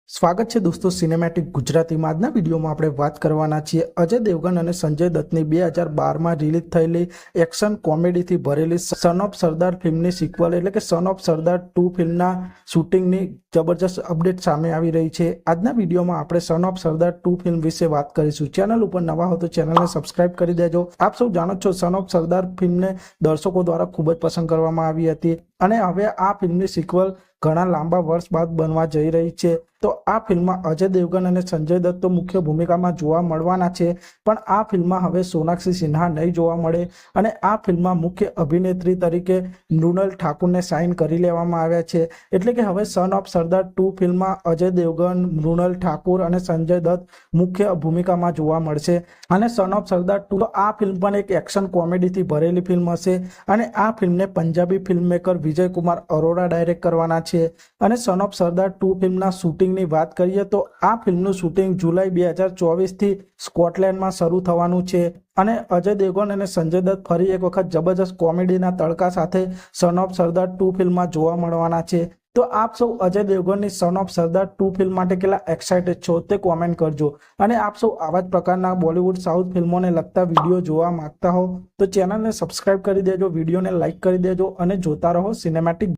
સ્વાગત છે દોસ્તો સિનેમેટિક ગુજરાતીમાં। આજના વિડીયોમાં આપણે વાત કરવાના છીએ અજય દેવગન અને સંજય દત્તની 2012માં રિલીઝ થયેલી એક્શન કોમેડીથી ભરેલી સન ઓફ સરદાર ફિલ્મની સિક્વલ એટલે કે સન ઓફ સરદાર 2 ફિલ્મના શૂટિંગની જબરજસ્ત અપડેટ સામે આવી રહી છે। આજના વિડીયોમાં આપણે સન ઓફ સરદાર 2 ફિલ્મ વિશે વાત કરીશું। ચેનલ ઉપર નવા હો તો ચેનલને સબસ્ક્રાઇબ કરી દેજો। આપ સૌ જાણો છો સન ઓફ સરદાર ફિલ્મને દર્શકો દ્વારા ખૂબ જ પસંદ કરવામાં આવી હતી અને હવે આ ફિલ્મની સિક્વલ ઘણા લાંબા વર્ષ બાદ બનવા જઈ રહી છે। તો આ ફિલ્મમાં અજય દેવગન અને સંજય દત્ત તો મુખ્ય ભૂમિકામાં જોવા મળવાના છે, પણ આ ફિલ્મમાં હવે સોનાક્ષી સિન્હા નહીં જોવા મળે અને આ ફિલ્મમાં મુખ્ય અભિનેત્રી તરીકે મૃણાલ ઠાકુરને સાઇન કરી લેવામાં આવ્યા છે। એટલે કે હવે સન ઓફ સરદાર 2 ફિલ્મમાં અજય દેવગન, મૃણાલ ઠાકુર અને સંજય દત્ત મુખ્ય ભૂમિકામાં જોવા મળશે અને સન ઓફ સરદાર 2 તો આ ફિલ્મ પણ એક એક્શન કોમેડીથી ભરેલી ફિલ્મ હશે અને આ ફિલ્મને પંજાબી ફિલ્મમેકર વિજય કુમાર અરોરા ડાયરેક્ટ કરવાના છે। અને સન ઓફ સરદાર 2 ફિલ્મના શૂટિંગની વાત કરીએ તો આ ફિલ્મનું શૂટિંગ જુલાઈ 2024થી સ્કોટલેન્ડમાં શરૂ થવાનું છે અને અજય દેવગન અને સંજય દત્ત ફરી એક વખત જબરજસ્ત કોમેડીના તડકા સાથે સન ઓફ સરદાર 2 ફિલ્મમાં જોવા મળવાના છે। તો આપ સૌ અજય દેવગનની સન ઓફ સરદાર 2 ફિલ્મ માટે કેટલા એક્સાઇટેડ છો તે કોમેન્ટ કરજો અને આપ સૌ આવા જ પ્રકારના બોલિવૂડ સાઉથ ફિલ્મોને લગતા વિડીયો જોવા માંગતા હો તો ચેનલને સબસ્ક્રાઇબ કરી દેજો, વિડીયોને લાઇક કરી દેજો અને જોતા રહો સિનેમેટિક।